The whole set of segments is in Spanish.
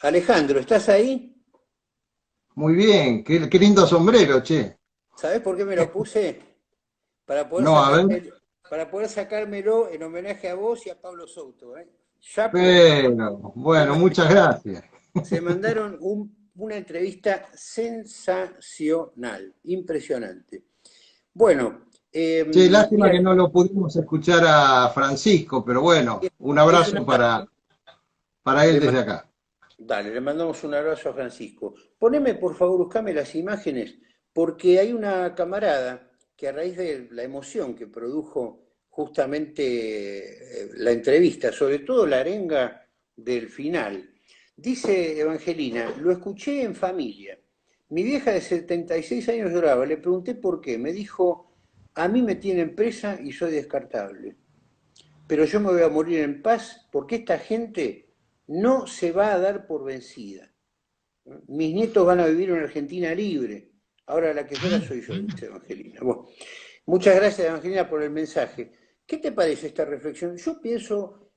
Alejandro, ¿estás ahí? Muy bien, qué lindo sombrero, che. ¿Sabés por qué me lo puse? Para poder No, a ver, para poder sacármelo en homenaje a vos y a Pablo Souto, ¿eh? Chapo, pero, se, bueno, ma- muchas gracias. se mandaron una entrevista sensacional, impresionante. Bueno, Che, lástima que mira, no lo pudimos escuchar a Francisco, pero bueno, un es una... abrazo para él le desde ma- acá. Dale, le mandamos un abrazo a Francisco. Poneme, por favor, buscame las imágenes, porque hay una camarada que a raíz de la emoción que produjo justamente la entrevista, sobre todo la arenga del final, dice Evangelina, lo escuché en familia. Mi vieja de 76 años lloraba, le pregunté por qué. Me dijo, a mí me tienen presa y soy descartable, pero yo me voy a morir en paz porque esta gente no se va a dar por vencida. Mis nietos van a vivir en Argentina libre. Ahora la que llora soy yo, dice Evangelina. Bueno, muchas gracias, Evangelina, por el mensaje. ¿Qué te parece esta reflexión? Yo pienso,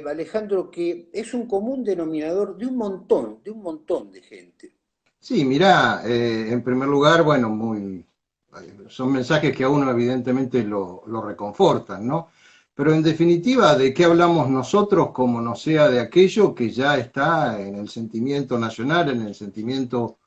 Alejandro, que es un común denominador de un montón de gente. Sí, mirá, en primer lugar, bueno, son mensajes que a uno evidentemente lo reconfortan, ¿no? Pero en definitiva, ¿de qué hablamos nosotros como no sea de aquello que ya está en el sentimiento nacional, en el sentimiento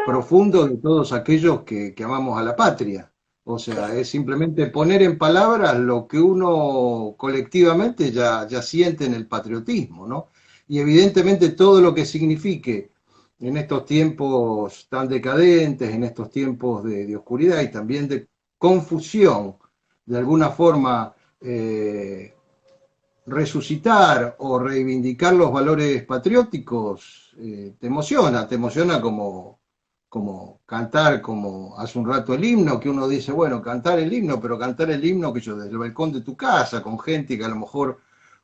profundo de todos aquellos que amamos a la patria? O sea, Claro. es simplemente poner en palabras lo que uno colectivamente ya siente en el patriotismo, ¿no? Y evidentemente todo lo que signifique en estos tiempos tan decadentes, en estos tiempos de oscuridad y también de confusión, de alguna forma resucitar o reivindicar los valores patrióticos, te emociona como cantar, como hace un rato el himno, que uno dice, bueno, cantar el himno, pero cantar el himno que yo desde el balcón de tu casa, con gente que a lo mejor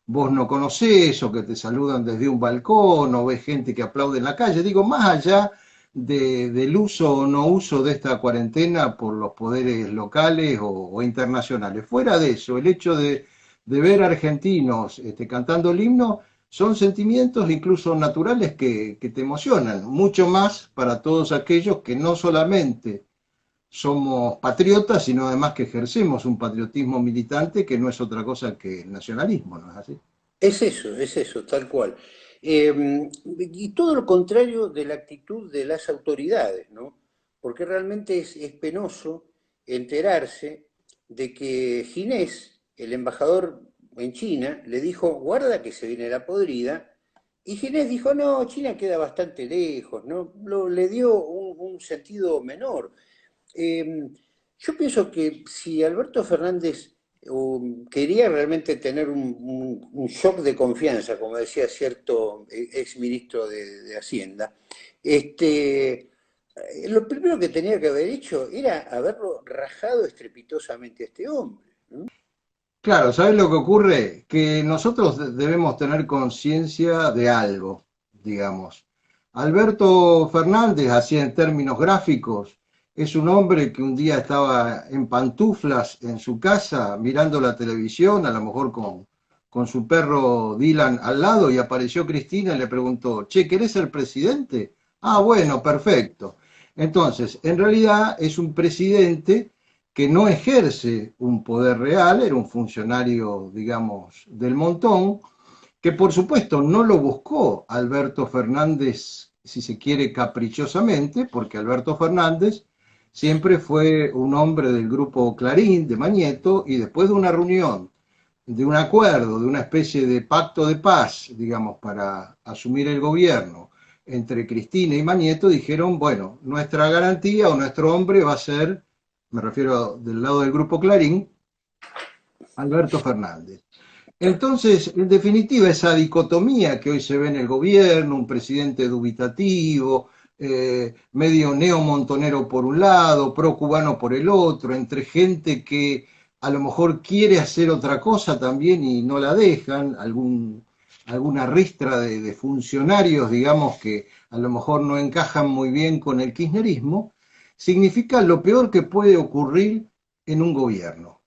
vos no conocés o que te saludan desde un balcón o ves gente que aplaude en la calle. Digo, más allá del uso o no uso de esta cuarentena por los poderes locales o internacionales. Fuera de eso, el hecho de ver argentinos cantando el himno son sentimientos incluso naturales que te emocionan, mucho más para todos aquellos que no solamente somos patriotas, sino además que ejercemos un patriotismo militante que no es otra cosa que el nacionalismo, ¿no es así? Es eso, tal cual. Y todo lo contrario de la actitud de las autoridades, ¿no? Porque realmente es penoso enterarse de que Ginés, el embajador en China, le dijo, guarda que se viene la podrida, y Ginés dijo, no, China queda bastante lejos, ¿no? Le dio un sentido menor. Eh, yo pienso que si Alberto Fernández quería realmente tener un shock de confianza, como decía cierto ex ministro de Hacienda, lo primero que tenía que haber hecho era haberlo rajado estrepitosamente a este hombre, ¿no? Claro, ¿sabes lo que ocurre? Que nosotros debemos tener conciencia de algo, digamos. Alberto Fernández, así en términos gráficos, es un hombre que un día estaba en pantuflas en su casa mirando la televisión, a lo mejor con su perro Dylan al lado, y apareció Cristina y le preguntó, che, ¿querés ser presidente? Ah, bueno, perfecto. Entonces, en realidad es un presidente que no ejerce un poder real, era un funcionario, digamos, del montón, que por supuesto no lo buscó Alberto Fernández, si se quiere, caprichosamente, porque Alberto Fernández siempre fue un hombre del grupo Clarín, de Mañeto, y después de una reunión, de un acuerdo, de una especie de pacto de paz, digamos, para asumir el gobierno entre Cristina y Mañeto, dijeron, bueno, nuestra garantía o nuestro hombre va a ser, me refiero del lado del grupo Clarín, Alberto Fernández. Entonces, en definitiva, esa dicotomía que hoy se ve en el gobierno, un presidente dubitativo, medio neomontonero por un lado, pro cubano por el otro, entre gente que a lo mejor quiere hacer otra cosa también y no la dejan, alguna ristra de funcionarios, digamos, que a lo mejor no encajan muy bien con el kirchnerismo, significa lo peor que puede ocurrir en un gobierno,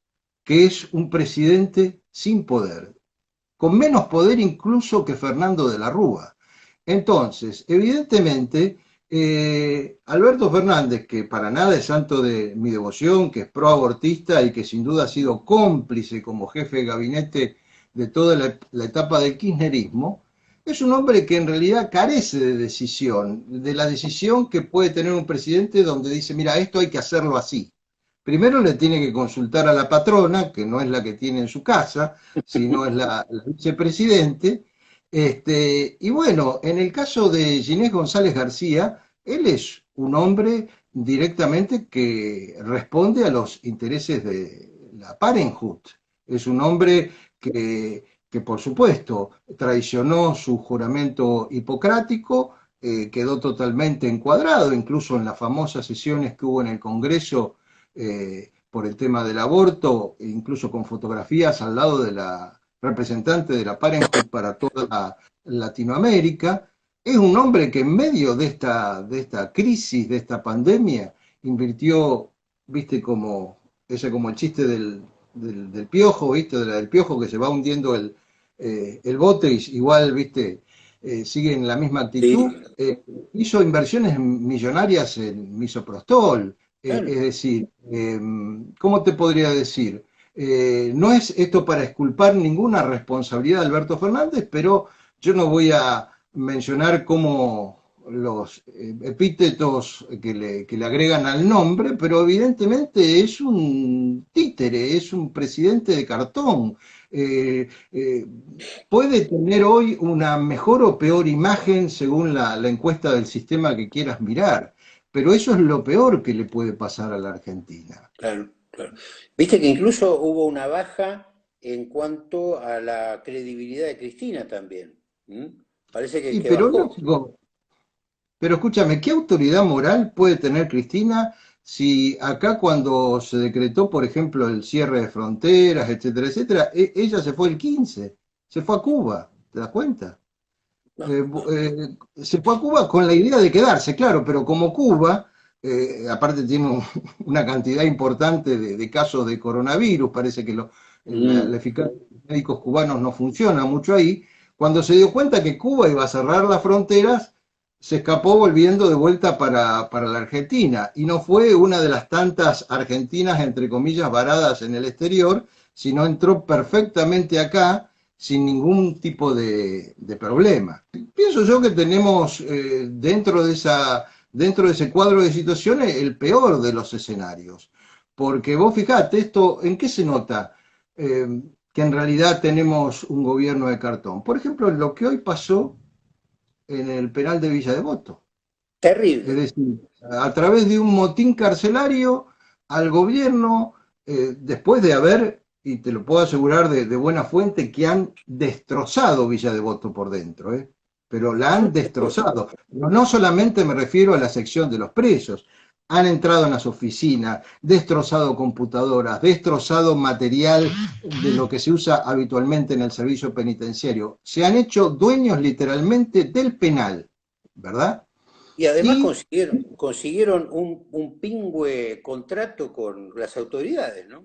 que es un presidente sin poder, con menos poder incluso que Fernando de la Rúa. Entonces, evidentemente, Alberto Fernández, que para nada es santo de mi devoción, que es proabortista y que sin duda ha sido cómplice como jefe de gabinete de toda la etapa del kirchnerismo, es un hombre que en realidad carece de decisión, de la decisión que puede tener un presidente donde dice, mira, esto hay que hacerlo así. Primero le tiene que consultar a la patrona, que no es la que tiene en su casa, sino es la vicepresidente. Y bueno, en el caso de Ginés González García, él es un hombre directamente que responde a los intereses de la Parenthood. Es un hombre que por supuesto, traicionó su juramento hipocrático, quedó totalmente encuadrado, incluso en las famosas sesiones que hubo en el Congreso por el tema del aborto, incluso con fotografías al lado de la representante de la Parenthood para toda Latinoamérica. Es un hombre que en medio de esta crisis, de esta pandemia, invirtió, viste, como el chiste del piojo, viste, del piojo que se va hundiendo el bote y igual, viste, sigue en la misma actitud. Sí, Hizo inversiones millonarias en misoprostol, claro. es decir, ¿cómo te podría decir? No es esto para exculpar ninguna responsabilidad de Alberto Fernández, pero yo no voy a mencionar cómo los epítetos que le agregan al nombre, pero evidentemente es un títere, es un presidente de cartón. Eh, eh, Puede tener hoy una mejor o peor imagen según la encuesta del sistema que quieras mirar, pero eso es lo peor que le puede pasar a la Argentina. Claro, claro. Viste que incluso hubo una baja en cuanto a la credibilidad de Cristina también. ¿Mm? Parece Y que pero bajó. lógico, pero escúchame, ¿qué autoridad moral puede tener Cristina si acá cuando se decretó, por ejemplo, el cierre de fronteras, etcétera, etcétera, ella se fue el 15, se fue a Cuba, ¿te das cuenta? No, no. Se fue a Cuba con la idea de quedarse, claro, pero como Cuba, aparte tiene una cantidad importante de casos de coronavirus, parece que la Mm, eficacia de los médicos cubanos no funciona mucho ahí, cuando se dio cuenta que Cuba iba a cerrar las fronteras, se escapó volviendo de vuelta para la Argentina, y no fue una de las tantas argentinas, entre comillas, varadas en el exterior, sino entró perfectamente acá sin ningún tipo de problema. Pienso yo que tenemos dentro de ese cuadro de situaciones el peor de los escenarios. Porque vos fijate, esto, ¿en qué se nota que en realidad tenemos un gobierno de cartón? Por ejemplo, lo que hoy pasó en el penal de Villa Devoto. Es terrible. decir, a través de un motín carcelario al gobierno, después de haber, y te lo puedo asegurar de buena fuente, que han destrozado Villa Devoto por dentro, pero la Por han supuesto. destrozado. No solamente me refiero a la sección de los presos, han entrado en las oficinas, destrozado computadoras, destrozado material de lo que se usa habitualmente en el servicio penitenciario. Se han hecho dueños literalmente del penal, ¿verdad? Y además Y consiguieron un pingüe contrato con las autoridades, ¿no?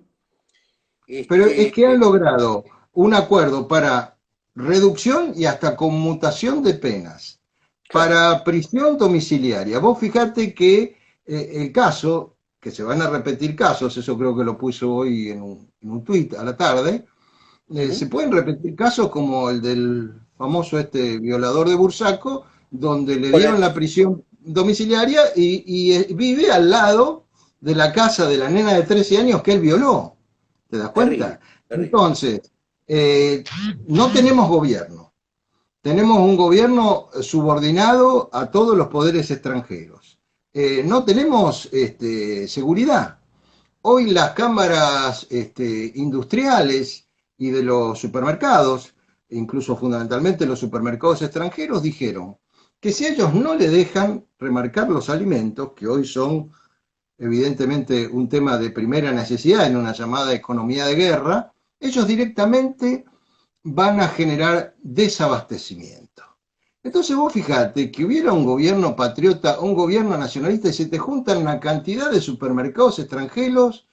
Pero es Este, que han logrado un acuerdo para reducción y hasta conmutación de penas, claro. para prisión domiciliaria. Vos fijate que el caso, que se van a repetir casos, eso creo que lo puso hoy en un tuit a la tarde, se Ujú. pueden repetir casos como el del famoso violador de Bursaco, donde le Bueno, dieron la prisión domiciliaria y vive al lado de la casa de la nena de 13 años que él violó. ¿Te das terrible, cuenta? terrible. Entonces, eh, no tenemos gobierno. Tenemos un gobierno subordinado a todos los poderes extranjeros. No tenemos seguridad. Hoy las cámaras industriales y de los supermercados, incluso fundamentalmente los supermercados extranjeros, dijeron que si ellos no le dejan remarcar los alimentos, que hoy son evidentemente un tema de primera necesidad en una llamada economía de guerra, ellos directamente van a generar desabastecimiento. Entonces vos fijate que hubiera un gobierno patriota, un gobierno nacionalista y se te juntan una cantidad de supermercados extranjeros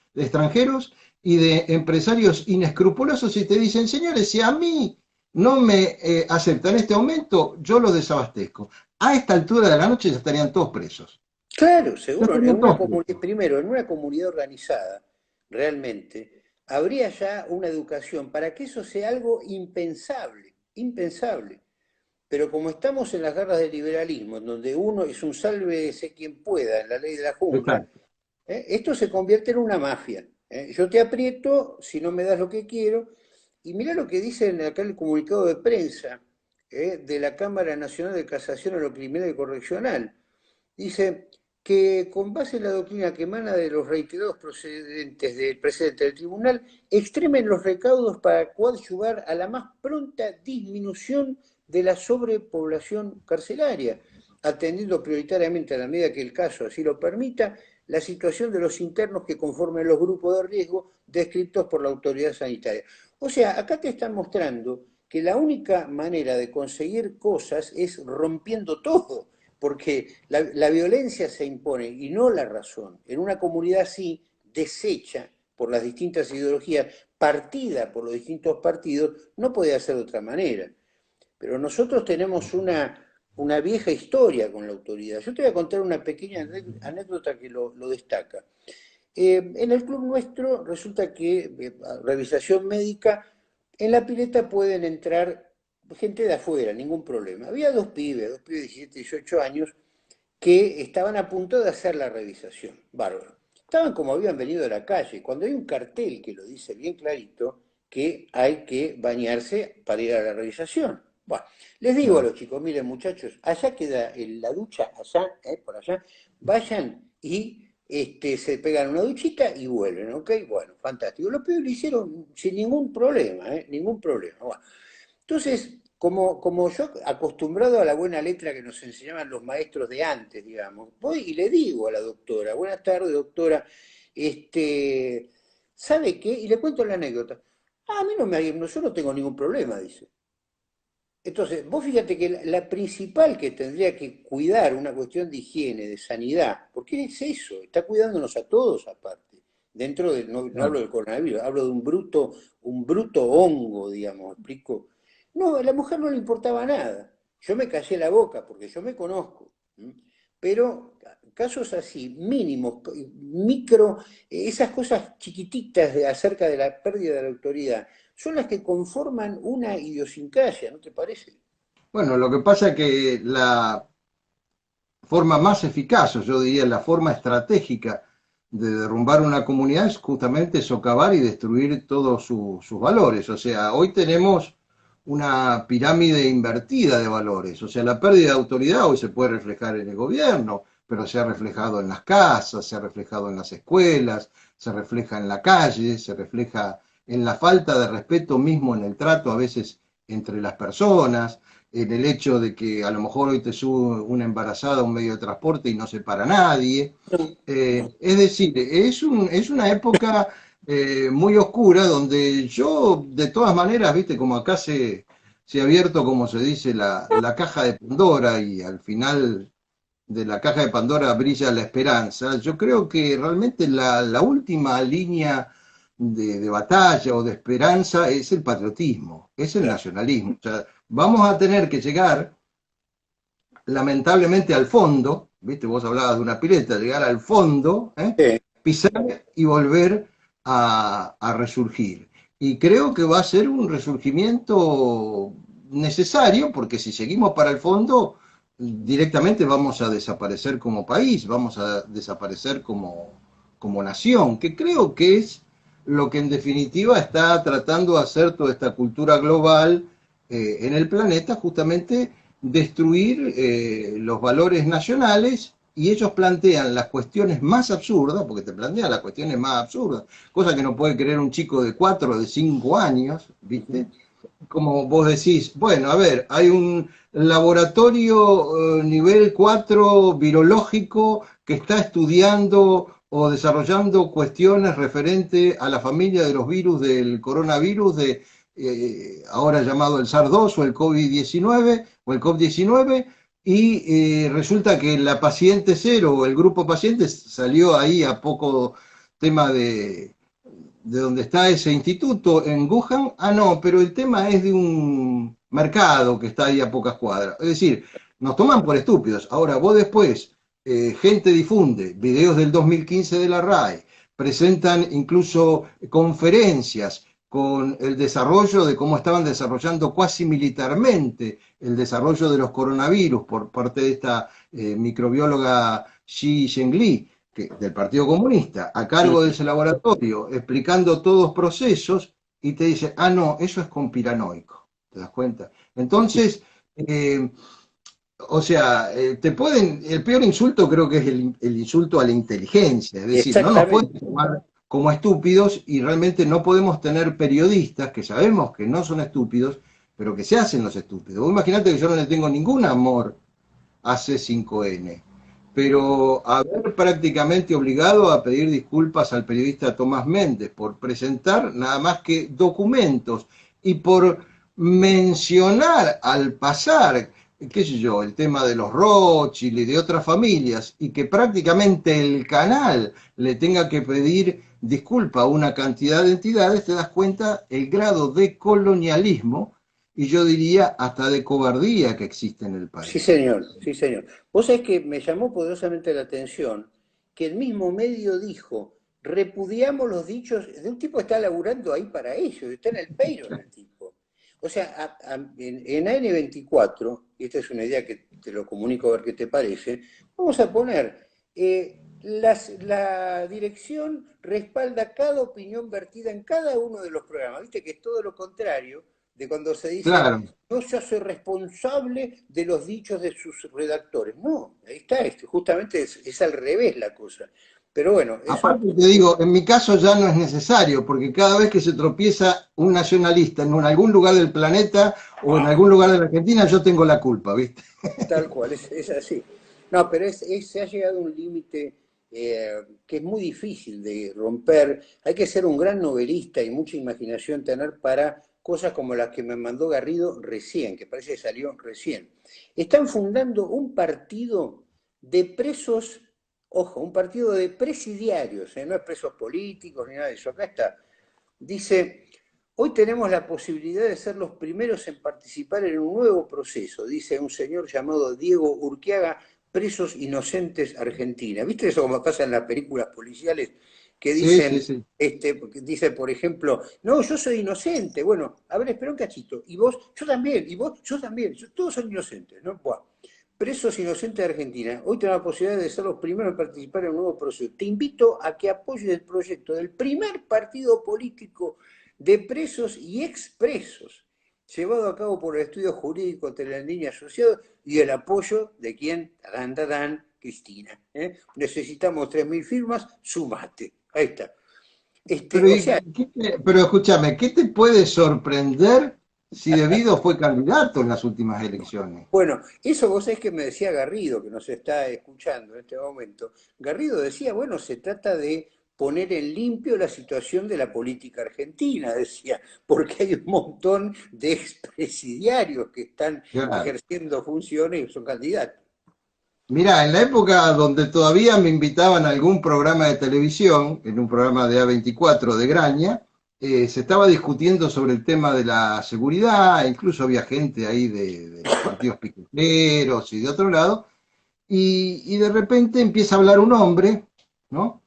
y de empresarios inescrupulosos y te dicen, señores, si a mí no me aceptan este aumento, yo lo desabastezco. A esta altura de la noche ya estarían todos presos. Claro, Ya seguro, estarían todos presos. primero, en una comunidad organizada, realmente, habría ya una educación para que eso sea algo impensable, impensable. Pero como estamos en las garras del liberalismo, en donde uno es un sálvese quien pueda en la ley de la jungla, Exacto. esto se convierte en una mafia. Yo te aprieto si no me das lo que quiero. Y mirá lo que dice acá el comunicado de prensa de la Cámara Nacional de Casación a lo Criminal y Correccional. Dice que con base en la doctrina que emana de los reiterados procedentes del presidente del tribunal, extremen los recaudos para coadyuvar a la más pronta disminución de la sobrepoblación carcelaria, atendiendo prioritariamente a la medida que el caso así lo permita, la situación de los internos que conforman los grupos de riesgo descritos por la autoridad sanitaria. O sea, acá te están mostrando que la única manera de conseguir cosas es rompiendo todo, porque la violencia se impone y no la razón. En una comunidad así, deshecha por las distintas ideologías, partida por los distintos partidos, no puede ser de otra manera. Pero nosotros tenemos una vieja historia con la autoridad. Yo te voy a contar una pequeña anécdota que lo destaca. En el club nuestro resulta que, revisación médica, en la pileta pueden entrar gente de afuera, ningún problema. Había dos pibes de 17, 18 años, que estaban a punto de hacer la revisación. Bárbaro. Estaban como habían venido de la calle, cuando hay un cartel que lo dice bien clarito que hay que bañarse para ir a la revisación. Bueno, les digo a Claro. los chicos, miren muchachos, allá queda la ducha, allá, por allá, vayan y se pegan una duchita y vuelven, ¿ok? Bueno, fantástico. Los pibes lo hicieron sin ningún problema, ningún problema. Bueno, entonces, como yo acostumbrado a la buena letra que nos enseñaban los maestros de antes, digamos, voy y le digo a la doctora, buenas tardes, doctora, este, ¿sabe qué? Y le cuento la anécdota. Ah, a mí yo no tengo ningún problema, dice. Entonces, vos fíjate que la principal que tendría que cuidar una cuestión de higiene, de sanidad, porque es eso, está cuidándonos a todos aparte. Dentro de, no hablo Claro. del coronavirus, hablo de un bruto hongo, digamos, ¿me explico? No, a la mujer no le importaba nada. Yo me callé la boca porque yo me conozco. ¿M? Pero casos así, mínimos, micro, esas cosas chiquititas acerca de la pérdida de la autoridad, son las que conforman una idiosincrasia, ¿no te parece? Bueno, lo que pasa es que la forma más eficaz, o yo diría la forma estratégica de derrumbar una comunidad es justamente socavar y destruir todos sus valores. O sea, hoy tenemos una pirámide invertida de valores. O sea, la pérdida de autoridad hoy se puede reflejar en el gobierno, pero se ha reflejado en las casas, se ha reflejado en las escuelas, se refleja en la calle, se refleja en la falta de respeto mismo en el trato a veces entre las personas, en el hecho de que a lo mejor hoy te sube una embarazada a un medio de transporte y no se para nadie. No, no. Es decir, es una época muy oscura donde yo, de todas maneras, viste, como acá se ha abierto, como se dice, la caja de Pandora y al final de la caja de Pandora brilla la esperanza. Yo creo que realmente la última línea de batalla o de esperanza es el patriotismo, es el Claro. nacionalismo. O sea, vamos a tener que llegar lamentablemente al fondo, ¿viste? Vos hablabas de una pileta, llegar al fondo, Sí. pisar y volver a resurgir. Y creo que va a ser un resurgimiento necesario, porque si seguimos para el fondo, directamente vamos a desaparecer como país, vamos a desaparecer como nación, que creo que es lo que en definitiva está tratando de hacer toda esta cultura global en el planeta, justamente destruir los valores nacionales y ellos plantean las cuestiones más absurdas, porque te plantean las cuestiones más absurdas, cosa que no puede creer un chico de 4 o de 5 años, ¿viste? Como vos decís, bueno, a ver, hay un laboratorio nivel 4 virológico que está estudiando o desarrollando cuestiones referentes a la familia de los virus del coronavirus, ahora llamado el SARS-2 o el COVID-19 o el COVID-19, y resulta que la paciente cero o el grupo paciente salió ahí a poco tema de donde está ese instituto en Wuhan, no, pero el tema es de un mercado que está ahí a pocas cuadras. Es decir, nos toman por estúpidos. Ahora, vos después, gente difunde videos del 2015 de la RAE, presentan incluso conferencias con el desarrollo de cómo estaban desarrollando cuasi militarmente el desarrollo de los coronavirus por parte de esta microbióloga Xi Zhengli, del Partido Comunista, a cargo de ese laboratorio, explicando todos los procesos, y te dice, no, eso es conspiranoico, ¿te das cuenta? Entonces, o sea, el peor insulto creo que es el insulto a la inteligencia, es decir, no nos pueden tomar como estúpidos y realmente no podemos tener periodistas que sabemos que no son estúpidos, pero que se hacen los estúpidos. Vos imaginate que yo no le tengo ningún amor a C5N, pero haber prácticamente obligado a pedir disculpas al periodista Tomás Méndez por presentar nada más que documentos y por mencionar al pasar, qué sé yo, el tema de los Rothschild y de otras familias, y que prácticamente el canal le tenga que pedir disculpa a una cantidad de entidades, te das cuenta el grado de colonialismo y yo diría hasta de cobardía que existe en el país. Sí, señor, sí, señor. Vos sabés que me llamó poderosamente la atención que el mismo medio dijo, repudiamos los dichos de un tipo que está laburando ahí para ellos, está en el payroll el tipo. O sea, en AN24, y esta es una idea que te lo comunico a ver qué te parece, vamos a poner, la dirección respalda cada opinión vertida en cada uno de los programas. Viste que es todo lo contrario de cuando se dice, Claro. no se hace responsable de los dichos de sus redactores. No, ahí está, justamente es al revés la cosa. Pero bueno, eso... Aparte te digo, en mi caso ya no es necesario, porque cada vez que se tropieza un nacionalista en algún lugar del planeta o en algún lugar de la Argentina, yo tengo la culpa, ¿viste? Tal cual, es así. No, pero se ha llegado a un límite que es muy difícil de romper. Hay que ser un gran novelista y mucha imaginación tener para cosas como las que me mandó Garrido recién, que parece que salió recién. Están fundando un partido de presos, ojo, un partido de presidiarios, no es presos políticos ni nada de eso. Acá está. Dice, hoy tenemos la posibilidad de ser los primeros en participar en un nuevo proceso, dice un señor llamado Diego Urquiaga, Presos Inocentes Argentina. ¿Viste eso como pasa en las películas policiales? Que dicen, Sí. dice, por ejemplo, no, yo soy inocente. Bueno, a ver, espera un cachito. Y vos, yo también. Y vos, yo también. Todos son inocentes, ¿no? Buah. Presos Inocentes de Argentina. Hoy tenemos la posibilidad de ser los primeros en participar en un nuevo proceso. Te invito a que apoyes el proyecto del primer partido político de presos y expresos, llevado a cabo por el estudio jurídico de en línea asociado y el apoyo de quien, Cristina. Necesitamos 3.000 firmas, sumate. Ahí está. Pero, O sea, pero escúchame, ¿qué te puede sorprender si Debido fue candidato en las últimas elecciones? bueno, eso vos sabés que me decía Garrido, que nos está escuchando en este momento. Garrido decía, bueno, se trata de poner en limpio la situación de la política argentina, decía, porque hay un montón de expresidiarios que están Claro. ejerciendo funciones y son candidatos. Mirá, en la época donde todavía me invitaban a algún programa de televisión, en un programa de A24 de Graña, se estaba discutiendo sobre el tema de la seguridad, incluso había gente ahí de los partidos piqueteros y de otro lado, y de repente empieza a hablar un hombre, ¿no?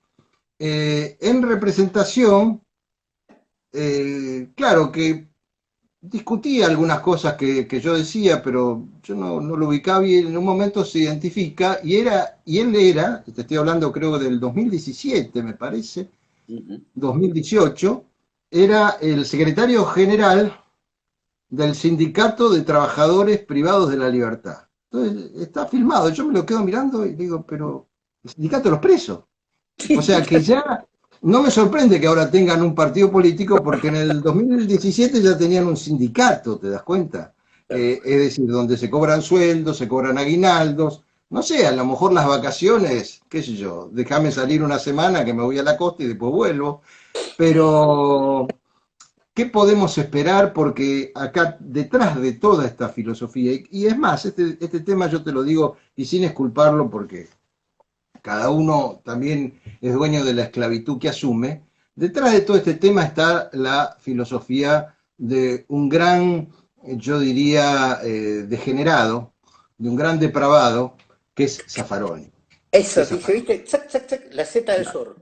En representación, claro que discutía algunas cosas que yo decía, pero yo no lo ubicaba y en un momento se identifica y él era, te estoy hablando creo del 2017 me parece, Uh -huh. 2018, era el secretario general del Sindicato de Trabajadores Privados de la Libertad. Entonces está filmado, yo me lo quedo mirando y digo, pero el sindicato de los presos. O sea que ya no me sorprende que ahora tengan un partido político porque en el 2017 ya tenían un sindicato, ¿te das cuenta? Es decir, donde se cobran sueldos, se cobran aguinaldos, no sé, a lo mejor las vacaciones, qué sé yo, déjame salir una semana que me voy a la costa y después vuelvo, pero ¿qué podemos esperar? Porque acá detrás de toda esta filosofía, y es más, este tema yo te lo digo y sin esculparlo porque cada uno también es dueño de la esclavitud que asume, Detrás de todo este tema está la filosofía de un gran, yo diría, degenerado, de un gran depravado, que es Zaffaroni. Eso, Es dice, Zaffaroni. ¿viste? Zac, zac, zac, la Z del zorro.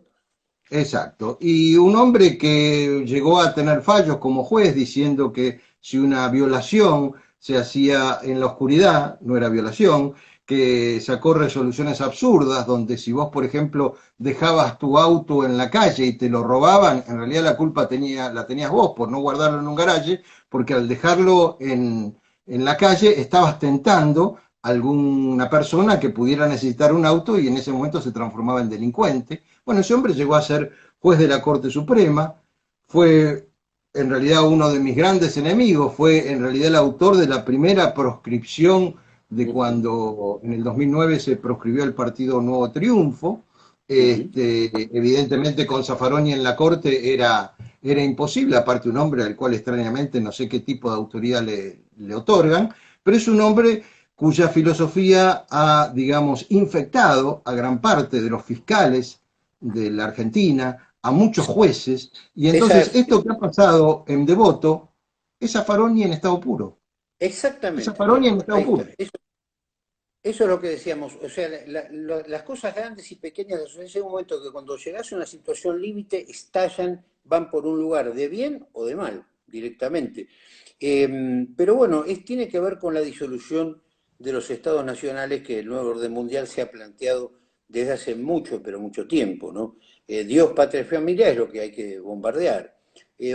Exacto. Y un hombre que llegó a tener fallos como juez diciendo que si una violación se hacía en la oscuridad, no era violación, que sacó resoluciones absurdas, donde si vos, por ejemplo, dejabas tu auto en la calle y te lo robaban, en realidad la culpa la tenías vos por no guardarlo en un garaje, porque al dejarlo en la calle estabas tentando a alguna persona que pudiera necesitar un auto y en ese momento se transformaba en delincuente. Bueno, ese hombre llegó a ser juez de la Corte Suprema, fue en realidad uno de mis grandes enemigos, fue en realidad el autor de la primera proscripción de Ujú, cuando en el 2009 se proscribió el partido Nuevo Triunfo. ujú. Evidentemente con Zaffaroni en la Corte era imposible, aparte un hombre al cual extrañamente no sé qué tipo de autoridad le otorgan, pero es un hombre cuya filosofía ha, digamos, infectado a gran parte de los fiscales de la Argentina, a muchos jueces, y Esa, entonces esto que ha pasado en Devoto es Zaffaroni en estado puro. Es exactamente, Zaffaroni bueno, en estado ahí está. puro. Eso es lo que decíamos, o sea, las cosas grandes y pequeñas de la sociedad, llega un momento que cuando llegas a una situación límite, estallan, van por un lugar de bien o de mal, directamente. Pero bueno, tiene que ver con la disolución de los estados nacionales que el nuevo orden mundial se ha planteado desde hace mucho, pero mucho tiempo, ¿no? Dios, patria y familia es lo que hay que bombardear.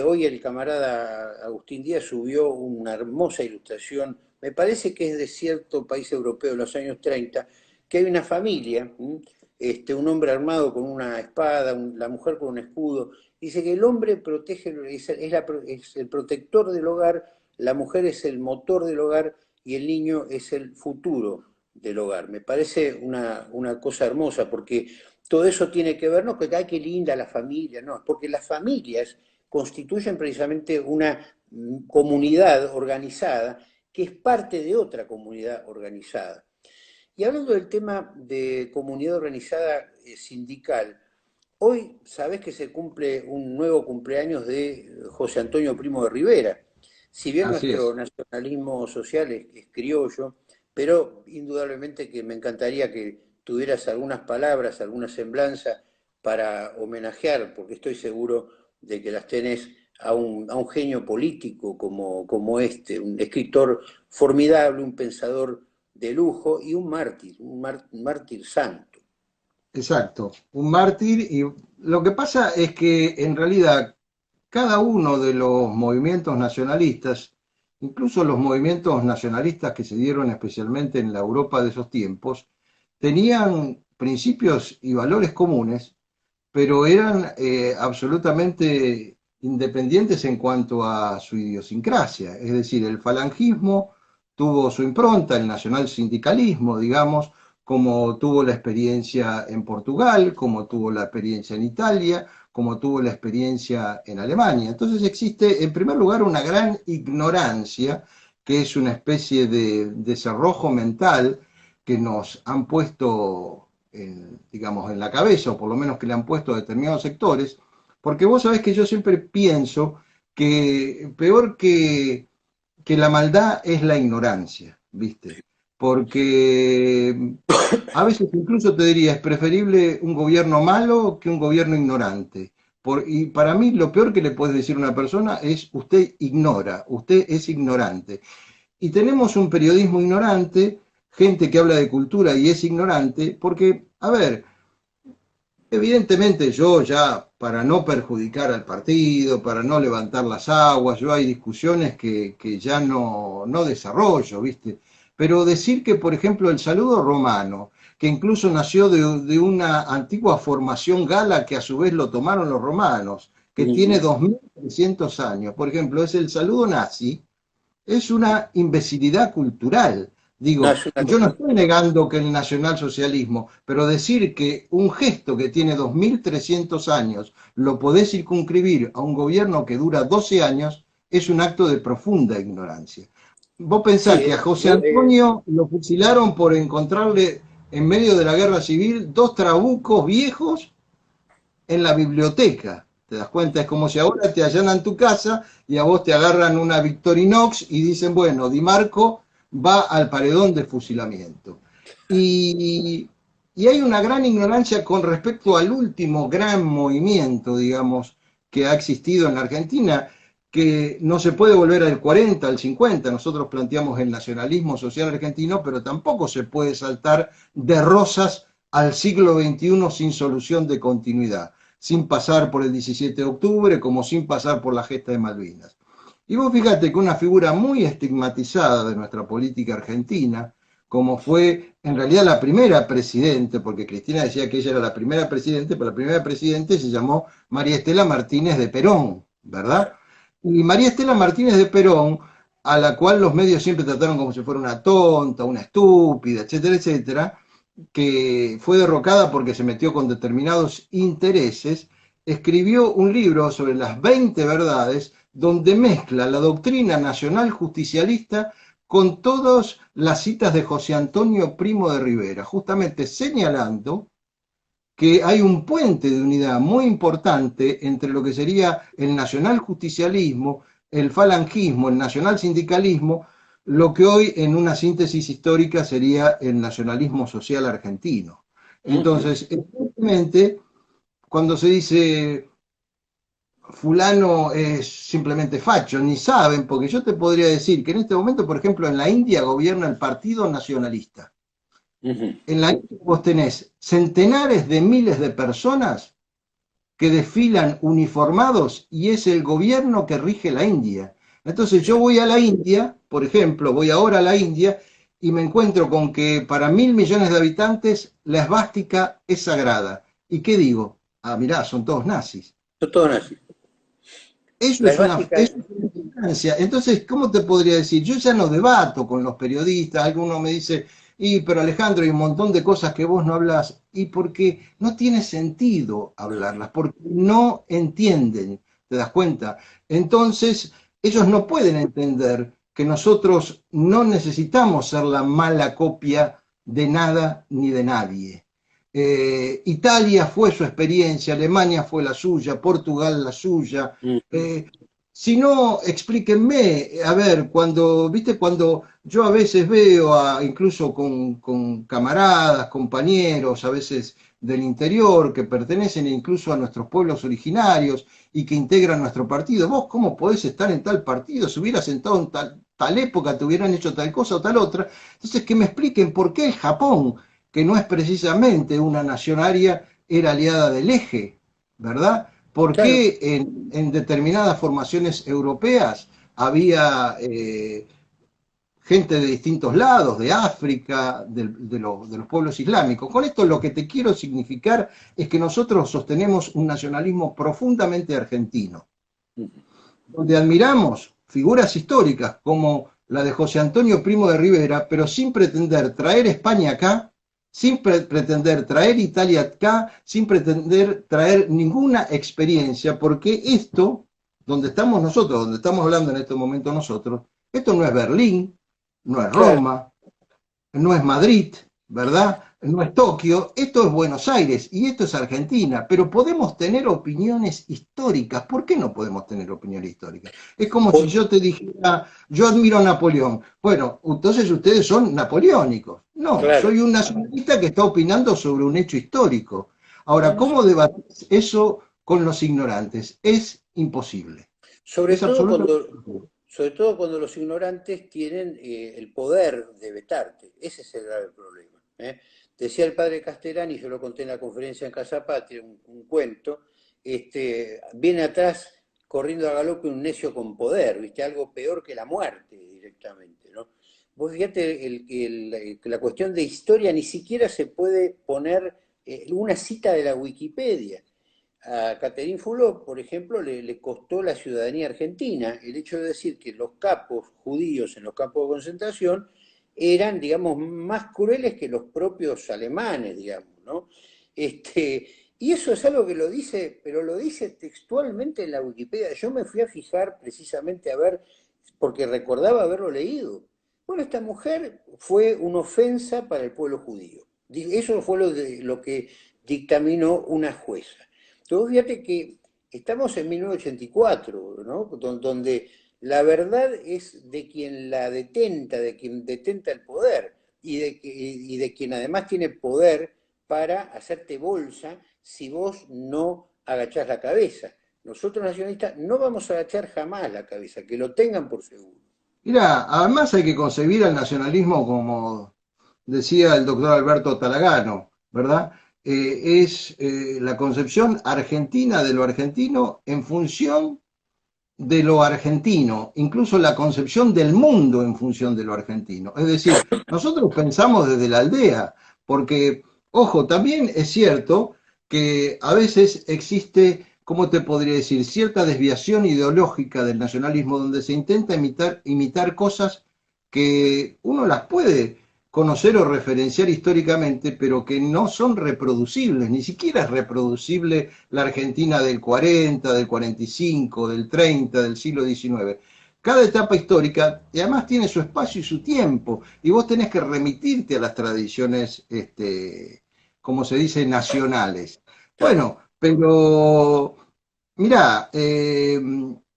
Hoy el camarada Agustín Díaz subió una hermosa ilustración, me parece que es de cierto país europeo de los años 30, que hay una familia, un hombre armado con una espada, la mujer con un escudo, dice que el hombre protege, es el protector del hogar, la mujer es el motor del hogar y el niño es el futuro del hogar. Me parece una cosa hermosa porque todo eso tiene que ver, no que, ay, qué linda la familia, no, porque las familias constituyen precisamente una comunidad organizada que es parte de otra comunidad organizada. Y hablando del tema de comunidad organizada sindical, hoy sabés que se cumple un nuevo cumpleaños de José Antonio Primo de Rivera. Si bien Así nuestro es. nacionalismo social es criollo, pero indudablemente que me encantaría que tuvieras algunas palabras, alguna semblanza para homenajear, porque estoy seguro de que las tenés a un genio político como este, un escritor formidable, un pensador de lujo y un mártir santo. Exacto, un mártir. Y lo que pasa es que en realidad cada uno de los movimientos nacionalistas, incluso los movimientos nacionalistas que se dieron especialmente en la Europa de esos tiempos, tenían principios y valores comunes, pero eran absolutamente independientes en cuanto a su idiosincrasia. Es decir, el falangismo tuvo su impronta, el nacionalsindicalismo, digamos, como tuvo la experiencia en Portugal, como tuvo la experiencia en Italia, como tuvo la experiencia en Alemania. Entonces existe, en primer lugar, una gran ignorancia, que es una especie de cerrojo mental que nos han puesto digamos, en la cabeza, o por lo menos que le han puesto a determinados sectores, porque vos sabés que yo siempre pienso que peor que la maldad es la ignorancia, ¿viste? Porque a veces incluso te diría, es preferible un gobierno malo que un gobierno ignorante. Y para mí lo peor que le puedes decir a una persona es usted ignora, usted es ignorante. Y tenemos un periodismo ignorante, gente que habla de cultura y es ignorante, porque, a ver, evidentemente yo ya, para no perjudicar al partido, para no levantar las aguas, yo hay discusiones que ya no desarrollo, ¿viste? Pero decir que, por ejemplo, el saludo romano, que incluso nació de una antigua formación gala que a su vez lo tomaron los romanos, que tiene 2300 años, por ejemplo, es el saludo nazi, es una imbecilidad cultural. No, Digo, es una yo no cosa. estoy negando que el nacionalsocialismo, pero decir que un gesto que tiene 2300 años lo podés circunscribir a un gobierno que dura 12 años es un acto de profunda ignorancia. Vos Sí, pensás que a José Antonio lo fusilaron por encontrarle en medio de la guerra civil dos trabucos viejos en la biblioteca. ¿Te das cuenta? Es como si ahora te allanan tu casa y a vos te agarran una Victorinox y dicen, bueno, Di Marco va al paredón de fusilamiento. Y, y hay una gran ignorancia con respecto al último gran movimiento, digamos, que ha existido en la Argentina, que no se puede volver al 40, al 50. Nosotros planteamos el nacionalismo social argentino, pero tampoco se puede saltar de Rosas al siglo XXI sin solución de continuidad, sin pasar por el 17 de octubre, como sin pasar por la gesta de Malvinas. Y vos fíjate que una figura muy estigmatizada de nuestra política argentina, como fue en realidad la primera presidente, porque Cristina decía que ella era la primera presidente, pero la primera presidente se llamó María Estela Martínez de Perón, ¿verdad? Y María Estela Martínez de Perón, a la cual los medios siempre trataron como si fuera una tonta, una estúpida, etcétera, etcétera, que fue derrocada porque se metió con determinados intereses, escribió un libro sobre las 20 verdades donde mezcla la doctrina nacional justicialista con todas las citas de José Antonio Primo de Rivera, justamente señalando que hay un puente de unidad muy importante entre lo que sería el nacionaljusticialismo, el falangismo, el nacionalsindicalismo, lo que hoy en una síntesis histórica sería el nacionalismo social argentino. Entonces, evidentemente, cuando se dice fulano es simplemente facho, ni saben, porque yo te podría decir que en este momento, por ejemplo, en la India gobierna el Partido Nacionalista. En la India vos tenés centenares de miles de personas que desfilan uniformados y es el gobierno que rige la India. Entonces yo voy a la India, por ejemplo, voy ahora a la India y me encuentro con que para 1.000 millones de habitantes la esvástica es sagrada. ¿Y qué digo? Ah, mirá, son todos nazis. Son todos nazis. Eso La es una, esvástica, eso es una ignorancia. Entonces, ¿cómo te podría decir? Yo ya no debato con los periodistas, alguno me dice, y pero Alejandro, hay un montón de cosas que vos no hablas, y porque no tiene sentido hablarlas, porque no entienden, ¿te das cuenta? Entonces, ellos no pueden entender que nosotros no necesitamos ser la mala copia de nada ni de nadie. Italia fue su experiencia, Alemania fue la suya, Portugal la suya. Eh, si no, explíquenme, a ver, viste, cuando yo a veces veo, incluso con camaradas, compañeros, a veces del interior, que pertenecen incluso a nuestros pueblos originarios y que integran nuestro partido, vos cómo podés estar en tal partido, si hubieras sentado en tal época, te hubieran hecho tal cosa o tal otra. Entonces, que me expliquen por qué el Japón, que no es precisamente una nacionaria, era aliada del eje, ¿verdad? ¿Por claro. qué en determinadas formaciones europeas había gente de distintos lados, de África, de los pueblos islámicos? Con esto lo que te quiero significar es que nosotros sostenemos un nacionalismo profundamente argentino, donde admiramos figuras históricas como la de José Antonio Primo de Rivera, pero sin pretender traer España acá, sin pretender traer Italia acá, sin pretender traer ninguna experiencia, porque esto, donde estamos nosotros, donde estamos hablando en este momento nosotros, esto no es Berlín, no es Claro. Roma, no es Madrid, ¿verdad? No es Tokio, esto es Buenos Aires y esto es Argentina, pero podemos tener opiniones históricas. ¿Por qué no podemos tener opiniones históricas? Es como si yo te dijera, yo admiro a Napoleón. Bueno, entonces ustedes son napoleónicos. No, Claro. soy un nacionalista que está opinando sobre un hecho histórico. Ahora, Bueno, ¿cómo debatir eso con los ignorantes? Es imposible. sobre Es todo absolutamente cuando, imposible. sobre todo cuando los ignorantes tienen el poder de vetarte. Ese es el grave problema. ¿Eh? Decía el padre Castellani, yo lo conté en la conferencia en Casa Patria, un cuento, viene atrás corriendo a galope un necio con poder, ¿viste? Algo peor que la muerte directamente, ¿no? Vos fíjate la cuestión de historia ni siquiera se puede poner una cita de la Wikipedia. A Catherine Fulop, por ejemplo, le costó la ciudadanía argentina el hecho de decir que los capos judíos en los campos de concentración eran, digamos, más crueles que los propios alemanes, digamos, ¿no? Y eso es algo que lo dice, pero lo dice textualmente en la Wikipedia. Yo me fui a fijar precisamente a ver, porque recordaba haberlo leído. Bueno, esta mujer fue una ofensa para el pueblo judío. Eso fue lo que dictaminó una jueza. Entonces, fíjate que estamos en 1984, ¿no? Donde la verdad es de quien la detenta, de quien detenta el poder y de quien además tiene poder para hacerte bolsa si vos no agachás la cabeza. Nosotros nacionalistas no vamos a agachar jamás la cabeza, que lo tengan por seguro. Mira, además hay que concebir al nacionalismo como decía el doctor Alberto Talagano, ¿verdad? Es la concepción argentina de lo argentino en función de lo argentino, incluso la concepción del mundo en función de lo argentino. Es decir, nosotros pensamos desde la aldea, porque, ojo, también es cierto que a veces existe, ¿cómo te podría decir?, cierta desviación ideológica del nacionalismo donde se intenta imitar cosas que uno las puede conocer o referenciar históricamente, pero que no son reproducibles, ni siquiera es reproducible la Argentina del 40, del 45, del 30, del siglo XIX. Cada etapa histórica, y además tiene su espacio y su tiempo, y vos tenés que remitirte a las tradiciones, como se dice, nacionales. Claro. Bueno, pero mirá,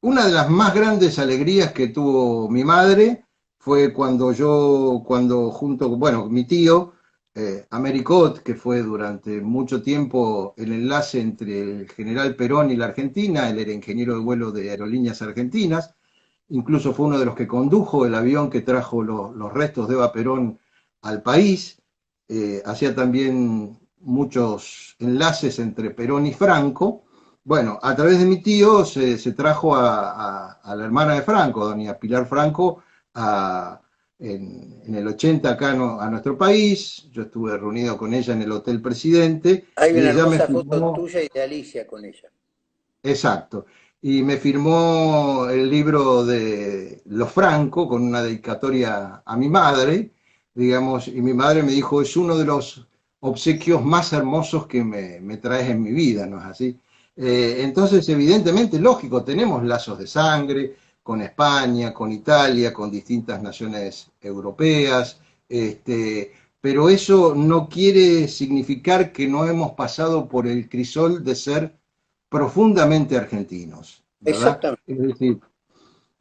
una de las más grandes alegrías que tuvo mi madre fue cuando junto, bueno, mi tío, Americot, que fue durante mucho tiempo el enlace entre el general Perón y la Argentina, él era ingeniero de vuelo de Aerolíneas Argentinas, incluso fue uno de los que condujo el avión que trajo los restos de Eva Perón al país, hacía también muchos enlaces entre Perón y Franco. Bueno, a través de mi tío se trajo a la hermana de Franco, doña Pilar Franco, en el 80 acá a nuestro país. Yo estuve reunido con ella en el Hotel Presidente Hay y una ella me hermosa foto firmó. tuya y de Alicia con ella. Exacto. Y me firmó el libro de Los Franco con una dedicatoria a mi madre, digamos, y mi madre me dijo, es uno de los obsequios más hermosos que me traes en mi vida, ¿no es así? Entonces, evidentemente, lógico, tenemos lazos de sangre con España, con Italia, con distintas naciones europeas, pero eso no quiere significar que no hemos pasado por el crisol de ser profundamente argentinos, ¿verdad? Exactamente. Es decir,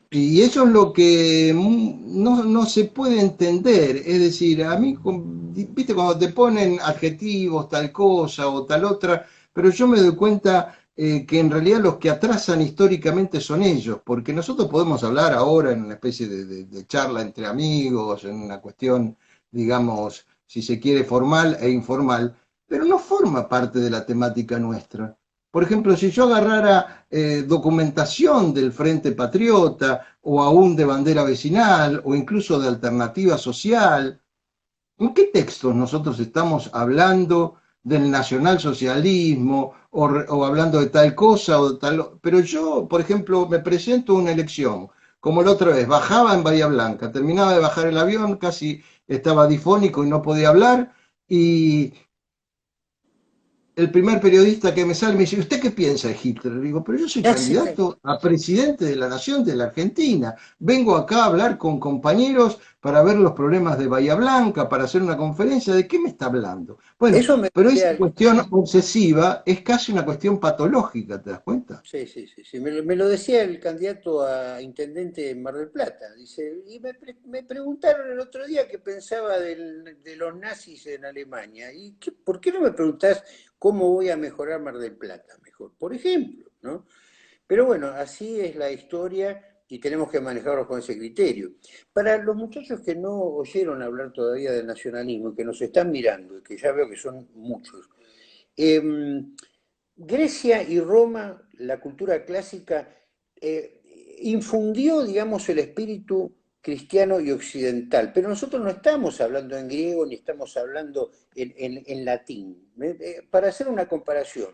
y eso es lo que no se puede entender. Es decir, a mí, viste, cuando te ponen adjetivos, tal cosa o tal otra, pero yo me doy cuenta que en realidad los que atrasan históricamente son ellos, porque nosotros podemos hablar ahora en una especie de charla entre amigos, en una cuestión, digamos, si se quiere, formal e informal, pero no forma parte de la temática nuestra. Por ejemplo, si yo agarrara documentación del Frente Patriota o aún de bandera vecinal o incluso de alternativa social, ¿en qué textos nosotros estamos hablando del nacionalsocialismo o hablando de tal cosa o tal? Pero yo, por ejemplo, me presento a una elección, como la otra vez, bajaba en Bahía Blanca, terminaba de bajar el avión, casi estaba difónico y no podía hablar, y el primer periodista que me sale me dice, ¿usted qué piensa de Hitler? Le digo, pero yo soy candidato a presidente de la nación de la Argentina. Vengo acá a hablar con compañeros para ver los problemas de Bahía Blanca, para hacer una conferencia. ¿De qué me está hablando? Bueno, Eso me pero esa decía, cuestión obsesiva es casi una cuestión patológica, ¿te das cuenta? sí, sí, sí, sí. Me lo decía el candidato a intendente en Mar del Plata. Dice, y me preguntaron el otro día qué pensaba de los nazis en Alemania. ¿Y por qué no me preguntás cómo voy a mejorar Mar del Plata? Mejor, por ejemplo, ¿no? Pero bueno, así es la historia y tenemos que manejarlo con ese criterio. Para los muchachos que no oyeron hablar todavía del nacionalismo y que nos están mirando, y que ya veo que son muchos, Grecia y Roma, la cultura clásica, infundió, digamos, el espíritu cristiano y occidental, pero nosotros no estamos hablando en griego ni estamos hablando en latín. Para hacer una comparación,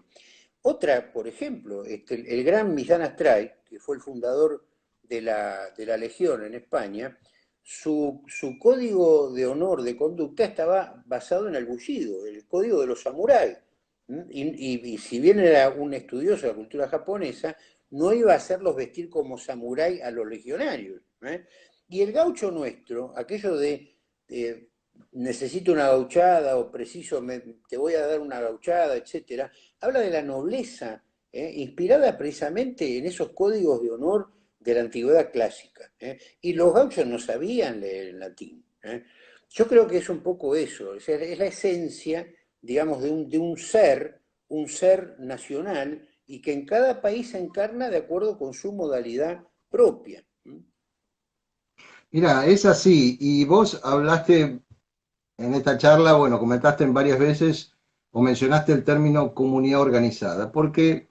otra, por ejemplo, el gran Millán Astray, que fue el fundador de la Legión en España, su código de honor, de conducta, estaba basado en el bullido, el código de los samuráis. Y si bien era un estudioso de la cultura japonesa, no iba a hacerlos vestir como samurái a los legionarios. Y el gaucho nuestro, aquello de necesito una gauchada o preciso, te voy a dar una gauchada, etcétera, habla de la nobleza inspirada precisamente en esos códigos de honor de la antigüedad clásica. Y los gauchos no sabían leer el latín. Yo creo que es un poco eso, es la esencia, digamos, un ser nacional, y que en cada país se encarna de acuerdo con su modalidad propia. Mira, es así, y vos hablaste en esta charla, bueno, comentaste en varias veces o mencionaste el término comunidad organizada, porque,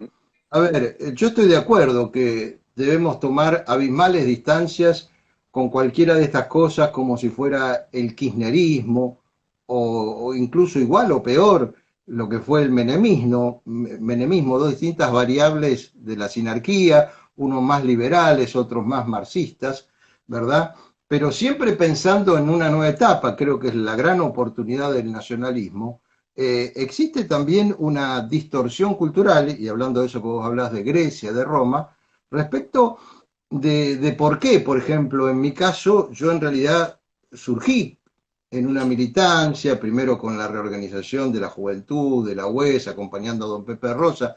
a ver, yo estoy de acuerdo que debemos tomar abismales distancias con cualquiera de estas cosas como si fuera el kirchnerismo o incluso igual o peor lo que fue el menemismo, dos distintas variables de la sinarquía, unos más liberales, otros más marxistas, ¿verdad? Pero siempre pensando en una nueva etapa, creo que es la gran oportunidad del nacionalismo. Existe también una distorsión cultural, y hablando de eso que vos hablas de Grecia, de Roma, respecto de por qué, por ejemplo, en mi caso, yo en realidad surgí en una militancia, primero con la reorganización de la juventud, de la UES, acompañando a don Pepe Rosa,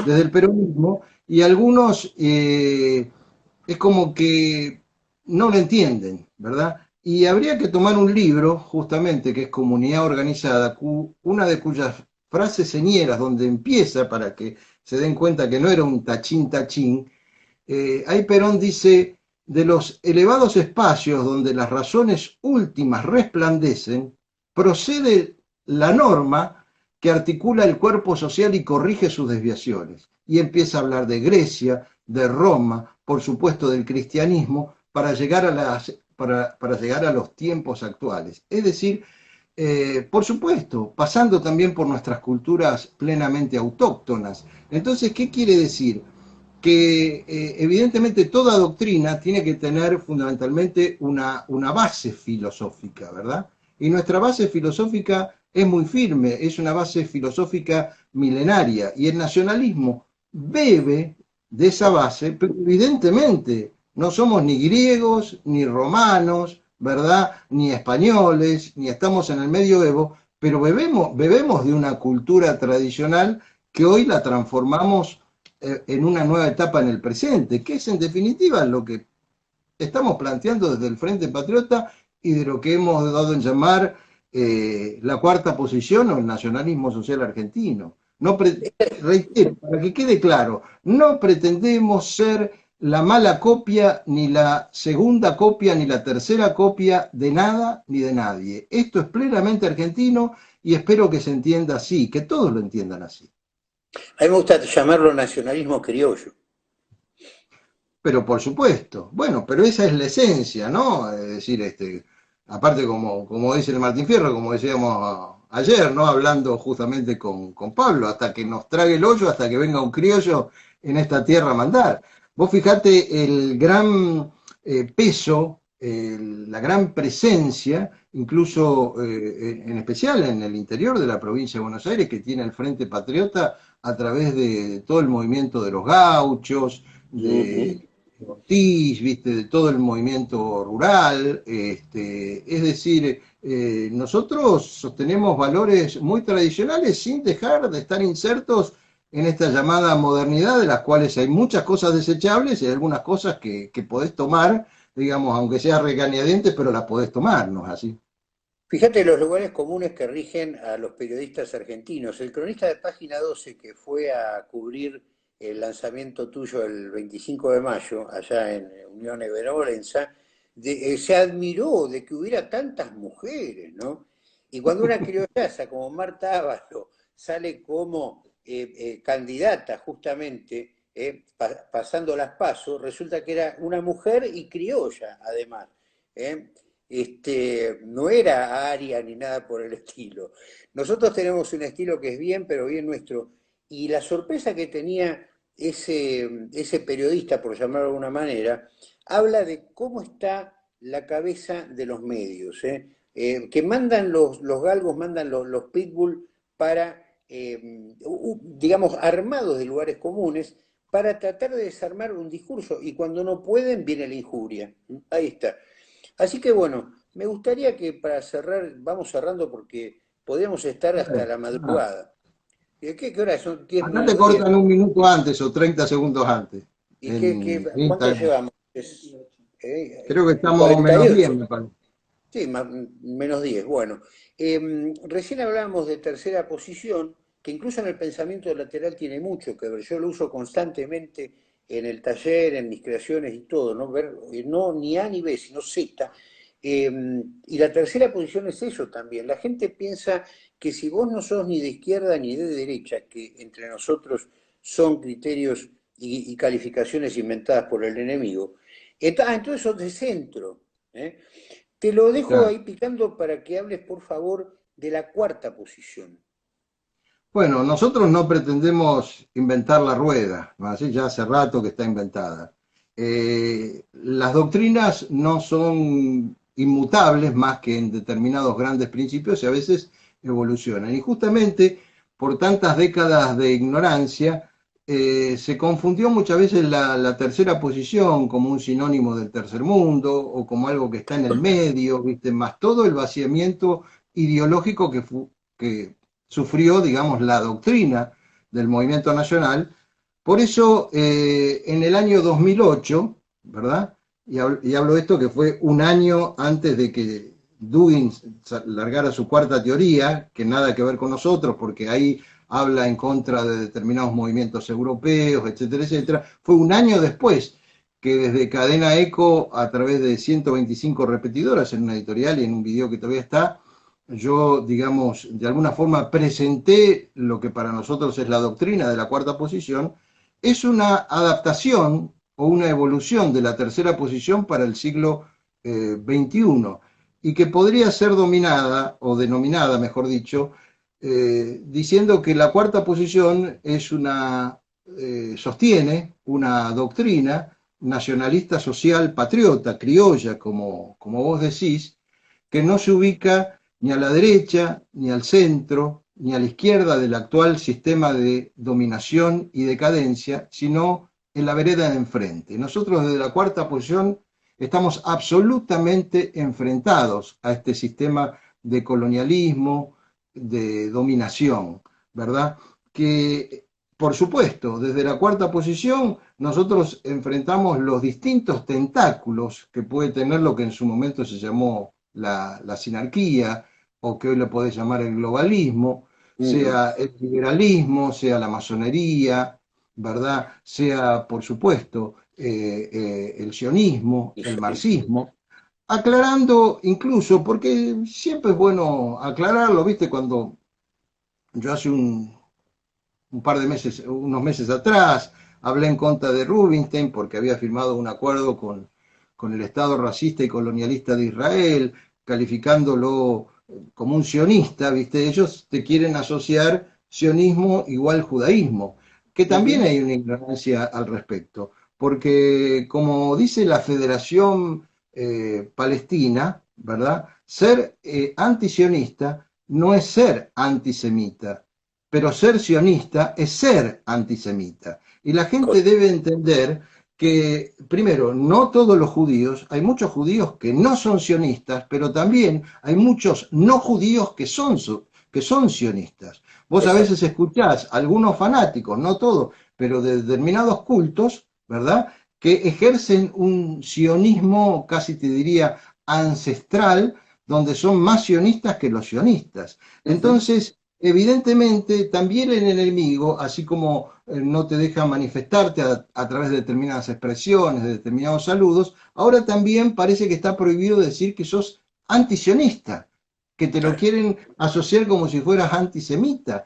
desde el peronismo, y algunos es como que no lo entienden, ¿verdad? Y habría que tomar un libro, justamente, que es Comunidad Organizada, una de cuyas frases señeras, donde empieza, para que se den cuenta que no era un tachín tachín, ahí Perón dice, de los elevados espacios donde las razones últimas resplandecen, procede la norma que articula el cuerpo social y corrige sus desviaciones. Y empieza a hablar de Grecia, de Roma, por supuesto del cristianismo, para llegar a los tiempos actuales. Es decir, por supuesto, pasando también por nuestras culturas plenamente autóctonas. Entonces, ¿qué quiere decir? Que evidentemente toda doctrina tiene que tener fundamentalmente una base filosófica, ¿verdad? Y nuestra base filosófica es muy firme, es una base filosófica milenaria, y el nacionalismo bebe de esa base, pero evidentemente no somos ni griegos, ni romanos, ¿verdad? Ni españoles, ni estamos en el medioevo, pero bebemos de una cultura tradicional que hoy la transformamos en una nueva etapa en el presente, que es en definitiva lo que estamos planteando desde el Frente Patriota y de lo que hemos dado en llamar la cuarta posición o el nacionalismo social argentino. No reitero, para que quede claro, no pretendemos ser la mala copia, ni la segunda copia, ni la tercera copia de nada ni de nadie. Esto es plenamente argentino y espero que se entienda así, que todos lo entiendan así. A mí me gusta llamarlo nacionalismo criollo. Pero por supuesto, bueno, pero esa es la esencia, ¿no? Es decir, aparte como dice el Martín Fierro, como decíamos ayer, ¿no? Hablando justamente con Pablo, hasta que nos trague el hoyo, hasta que venga un criollo en esta tierra a mandar. Vos fijate el gran peso, la gran presencia, incluso en especial en el interior de la provincia de Buenos Aires, que tiene el Frente Patriota a través de todo el movimiento de los gauchos, Uh -huh. de Ortiz, viste, de todo el movimiento rural, es decir, nosotros sostenemos valores muy tradicionales sin dejar de estar insertos en esta llamada modernidad, de las cuales hay muchas cosas desechables y hay algunas cosas que podés tomar, digamos, aunque sea regañadientes, pero las podés tomar, ¿no es así? Fíjate los lugares comunes que rigen a los periodistas argentinos. El cronista de Página 12 que fue a cubrir el lanzamiento tuyo el 25 de mayo, allá en Unión Benevolencia, se admiró de que hubiera tantas mujeres, ¿no? Y cuando una criollaza como Marta Ávalo sale como candidata justamente, pasando las pasos, resulta que era una mujer y criolla, además. ¿eh? No era aria ni nada por el estilo. Nosotros tenemos un estilo que es bien, pero bien nuestro. Y la sorpresa que tenía ese periodista, por llamarlo de alguna manera, habla de cómo está la cabeza de los medios, que mandan los galgos, mandan los pitbull para, digamos, armados de lugares comunes, para tratar de desarmar un discurso, y cuando no pueden, viene la injuria. Ahí está. Así que bueno, me gustaría que para cerrar, vamos cerrando porque podríamos estar hasta la madrugada. ¿Qué hora son? 10 Acá te menos 10. cortan un minuto antes o 30 segundos antes ¿Y en cuánto Instagram. llevamos? Creo que estamos menos 10, 48. me parece. Sí, menos 10. Bueno, recién hablábamos de tercera posición, que incluso en el pensamiento lateral tiene mucho que ver. Yo lo uso constantemente en el taller, en mis creaciones y todo, ¿no? Ver, no ni A ni B, sino Z. Y la tercera posición es eso también. La gente piensa que si vos no sos ni de izquierda ni de derecha, que entre nosotros son criterios y calificaciones inventadas por el enemigo, entonces sos de centro. ¿Eh? Te lo dejo Claro. ahí picando para que hables, por favor, de la cuarta posición. Bueno, nosotros no pretendemos inventar la rueda, ¿no? Así ya hace rato que está inventada. Las doctrinas no son inmutables más que en determinados grandes principios y a veces evolucionan. Y justamente por tantas décadas de ignorancia, se confundió muchas veces la tercera posición como un sinónimo del tercer mundo o como algo que está en el medio, ¿viste? Más todo el vaciamiento ideológico que sufrió, digamos, la doctrina del movimiento nacional. Por eso, en el año 2008, ¿verdad? Y hablo de esto que fue un año antes de que Dugin largara su cuarta teoría, que nada que ver con nosotros, porque ahí habla en contra de determinados movimientos europeos, etcétera, etcétera. Fue un año después que desde Cadena Eco, a través de 125 repetidoras en una editorial y en un video que todavía está, yo, digamos, de alguna forma presenté lo que para nosotros es la doctrina de la cuarta posición, es una adaptación o una evolución de la tercera posición para el siglo XXI y que podría ser dominada o denominada, mejor dicho, diciendo que la cuarta posición es sostiene una doctrina nacionalista social patriota, criolla, como vos decís, que no se ubica ni a la derecha, ni al centro, ni a la izquierda del actual sistema de dominación y decadencia, sino en la vereda de enfrente. Nosotros desde la cuarta posición estamos absolutamente enfrentados a este sistema de colonialismo, de dominación, ¿verdad? Que, por supuesto, desde la cuarta posición nosotros enfrentamos los distintos tentáculos que puede tener lo que en su momento se llamó la sinarquía, o que hoy le podés llamar el globalismo, Ujú. sea el liberalismo, sea la masonería, ¿verdad? Sea, por supuesto, el sionismo, el Eso, marxismo, aclarando incluso, porque siempre es bueno aclararlo, ¿viste? Cuando yo hace un par de meses, unos meses atrás, hablé en contra de Rubinstein porque había firmado un acuerdo con el Estado racista y colonialista de Israel, calificándolo como un sionista, ¿viste? Ellos te quieren asociar sionismo igual judaísmo, que también ujú. hay una ignorancia al respecto, porque como dice la Federación Palestina, ¿verdad? Ser antisionista no es ser antisemita, pero ser sionista es ser antisemita. Y la gente debe entender que, primero, no todos los judíos, hay muchos judíos que no son sionistas, pero también hay muchos no judíos que son sionistas. Vos a Exacto. veces escuchás algunos fanáticos, no todos, pero de determinados cultos, ¿verdad? Que ejercen un sionismo, casi te diría, ancestral, donde son más sionistas que los sionistas. Ujú. Entonces, evidentemente, también el enemigo, así como no te deja manifestarte a través de determinadas expresiones, de determinados saludos, ahora también parece que está prohibido decir que sos antisionista, que te lo quieren asociar como si fueras antisemita.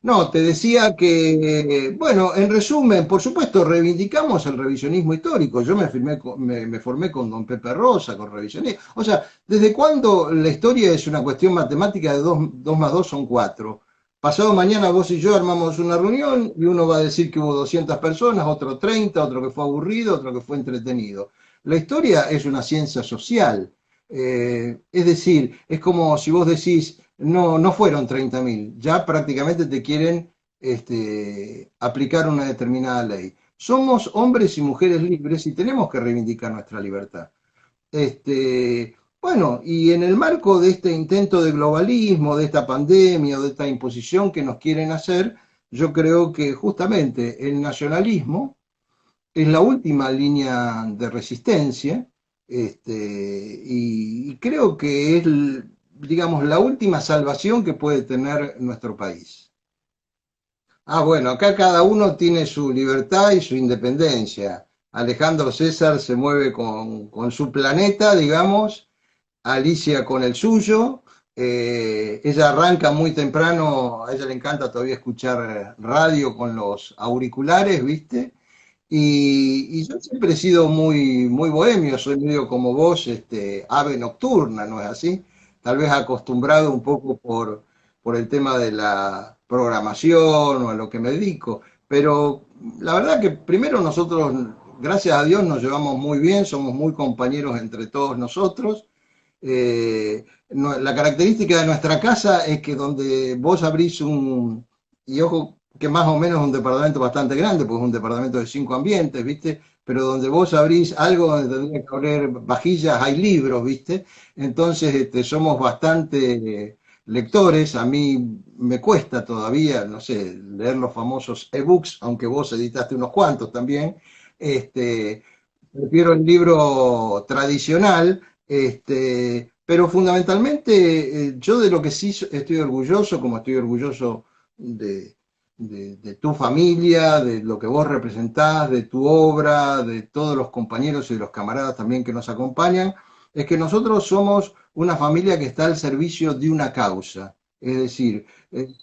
No, te decía que, bueno, en resumen, por supuesto, reivindicamos el revisionismo histórico. Yo me formé con don Pepe Rosa, con revisionismo. O sea, ¿desde cuándo la historia es una cuestión matemática de dos más 2 son 4? Pasado mañana vos y yo armamos una reunión y uno va a decir que hubo 200 personas, otro 30, otro que fue aburrido, otro que fue entretenido. La historia es una ciencia social. Es decir, es como si vos decís, no, no fueron 30.000, ya prácticamente te quieren aplicar una determinada ley. Somos hombres y mujeres libres y tenemos que reivindicar nuestra libertad. Bueno, y en el marco de este intento de globalismo, de esta pandemia, de esta imposición que nos quieren hacer, yo creo que justamente el nacionalismo es la última línea de resistencia, y creo que es, digamos, la última salvación que puede tener nuestro país. Ah, bueno, acá cada uno tiene su libertad y su independencia. Alejandro César se mueve con su planeta, digamos, Alicia con el suyo. Ella arranca muy temprano, a ella le encanta todavía escuchar radio con los auriculares, ¿viste? Y yo siempre he sido muy, muy bohemio, soy medio como vos, ave nocturna, ¿no es así? Tal vez acostumbrado un poco por el tema de la programación o a lo que me dedico, pero la verdad que primero nosotros, gracias a Dios, nos llevamos muy bien, somos muy compañeros entre todos nosotros. La característica de nuestra casa es que donde vos abrís y ojo, que más o menos es un departamento bastante grande, porque es un departamento de 5 ambientes, ¿viste? Pero donde vos abrís algo donde tendría que haber vajillas, hay libros, ¿viste? Entonces, somos bastante lectores. A mí me cuesta todavía, no sé, leer los famosos ebooks, aunque vos editaste unos cuantos también. Prefiero el libro tradicional, pero fundamentalmente yo de lo que sí estoy orgulloso, como estoy orgulloso de, de tu familia, de lo que vos representás, de tu obra, de todos los compañeros y los camaradas también que nos acompañan, es que nosotros somos una familia que está al servicio de una causa. Es decir,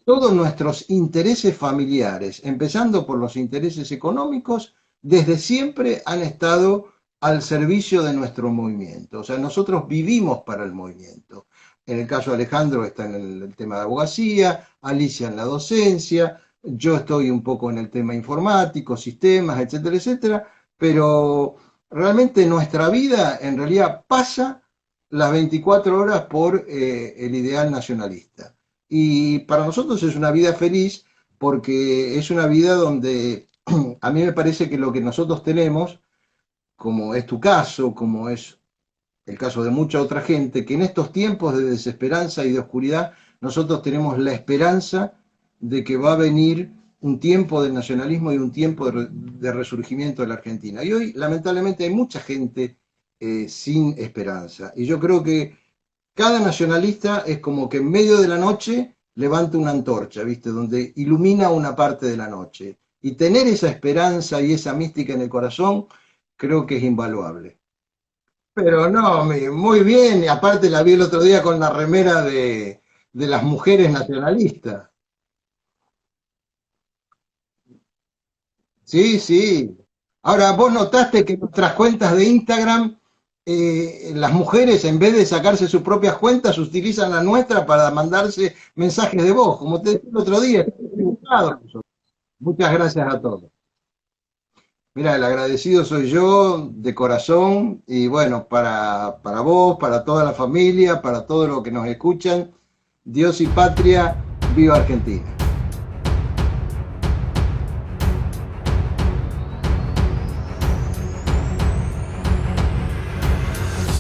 todos nuestros intereses familiares, empezando por los intereses económicos, desde siempre han estado al servicio de nuestro movimiento. O sea, nosotros vivimos para el movimiento. En el caso de Alejandro está en el tema de abogacía, Alicia en la docencia, yo estoy un poco en el tema informático, sistemas, etcétera, etcétera, pero realmente nuestra vida en realidad pasa las 24 horas por el ideal nacionalista. Y para nosotros es una vida feliz porque es una vida donde a mí me parece que lo que nosotros tenemos, como es tu caso, como es el caso de mucha otra gente, que en estos tiempos de desesperanza y de oscuridad, nosotros tenemos la esperanza de que va a venir un tiempo del nacionalismo y un tiempo de resurgimiento de la Argentina. Y hoy, lamentablemente, hay mucha gente sin esperanza. Y yo creo que cada nacionalista es como que en medio de la noche levanta una antorcha, ¿viste? Donde ilumina una parte de la noche. Y tener esa esperanza y esa mística en el corazón, creo que es invaluable. Pero no, muy bien, y aparte la vi el otro día con la remera de las mujeres nacionalistas. Sí, sí. Ahora, vos notaste que en nuestras cuentas de Instagram, las mujeres, en vez de sacarse sus propias cuentas, utilizan la nuestra para mandarse mensajes de voz, como te dije el otro día. Estoy equivocado. Muchas gracias a todos. Mira, el agradecido soy yo, de corazón, y bueno, para vos, para toda la familia, para todos los que nos escuchan, Dios y patria, viva Argentina.